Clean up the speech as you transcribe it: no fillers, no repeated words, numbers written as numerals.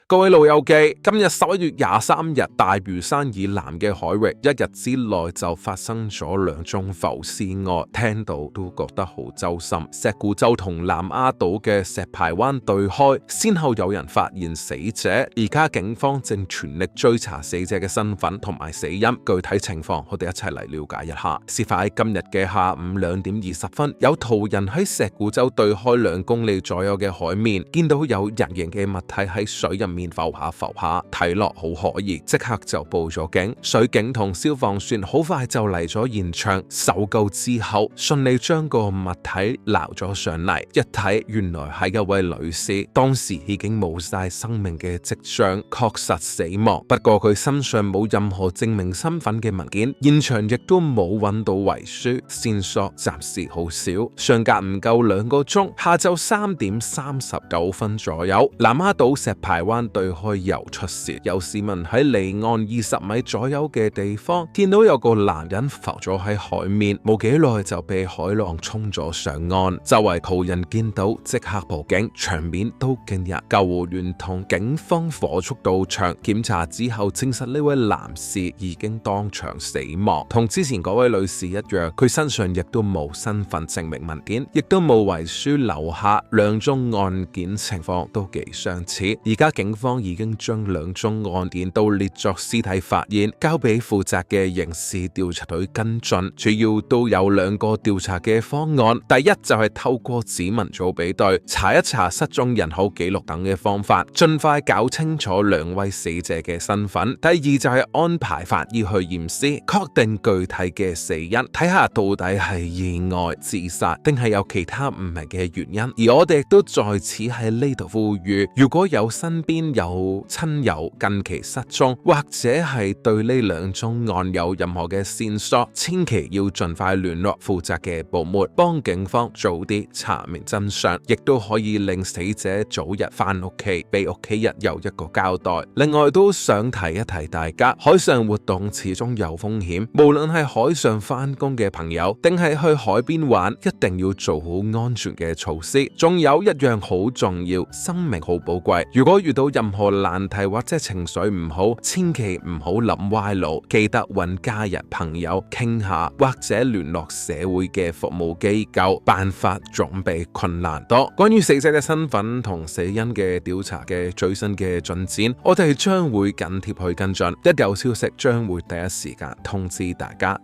各位老友記，今日11月23日，大嶼山以南嘅海域，一日之內就發生咗2宗浮屍案，聽到都覺得好揪心。石鼓洲同南丫島嘅石排灣對開，先後有人發現死者，而家警方正全力追查死者嘅身份同埋死因。具體情況，我哋一齊嚟了解一下。事發喺今日嘅下午2點20分，有途人喺石鼓洲對開2公里左右嘅海面，見到有人形嘅物體喺水入面浮下，睇落好可疑，即刻就報咗警。水警同消防船好快就嚟咗現場，搜救之後順利將個物體撈咗上嚟。一睇原來係一位女士，當時已經冇晒生命嘅跡象，確實死亡。不過佢身上冇任何證明身份嘅文件，現場亦都冇揾到遺書，線索暫時好少。相隔唔夠2個鐘，下晝3點39分左右，南丫島石排灣對開又出事，有市民喺離岸20米左右嘅地方見到有個男人浮咗喺海面，冇幾耐就被海浪沖咗上岸。周圍途人見到即刻報警，場面都驚人。救護員同警方火速到場檢查之後，證實呢位男士已經當場死亡。同之前嗰位女士一樣，佢身上亦都冇身份證明文件，亦都冇遺書留下。2宗案件情況都幾相似。而家警方已經將2宗案件都列作屍體發現，交俾負責嘅刑事調查隊跟進。主要都有2個調查嘅方案，第一就係透過指紋做比對，查一查失蹤人口記錄等嘅方法，盡快搞清楚2位死者嘅身份。第二就係安排法醫去驗屍，確定具體嘅死因，睇下到底係意外、自殺定係有其他唔明嘅原因。而我哋亦都在此喺呢度呼籲，如果有身邊有親友近期失蹤，或者係對呢2宗案有任何嘅線索，千祈要盡快聯絡負責嘅部門，幫警方早啲查明真相，亦都可以令死者早日翻屋企，俾屋企人有一個交代。另外都想提一提大家，海上活動始終有風險，無論係海上翻工嘅朋友，定係去海邊玩，一定要做好安全嘅措施。仲有一樣好重要，生命好寶貴，如果遇到任何難題或者情緒唔好，千祈唔好諗歪路，記得揾家人朋友傾下，或者聯絡社會嘅服務機構，辦法總比困難多。關於死者嘅身份同死因嘅調查嘅最新嘅進展，我哋將會緊貼去跟進，一有消息將會第一時間通知大家。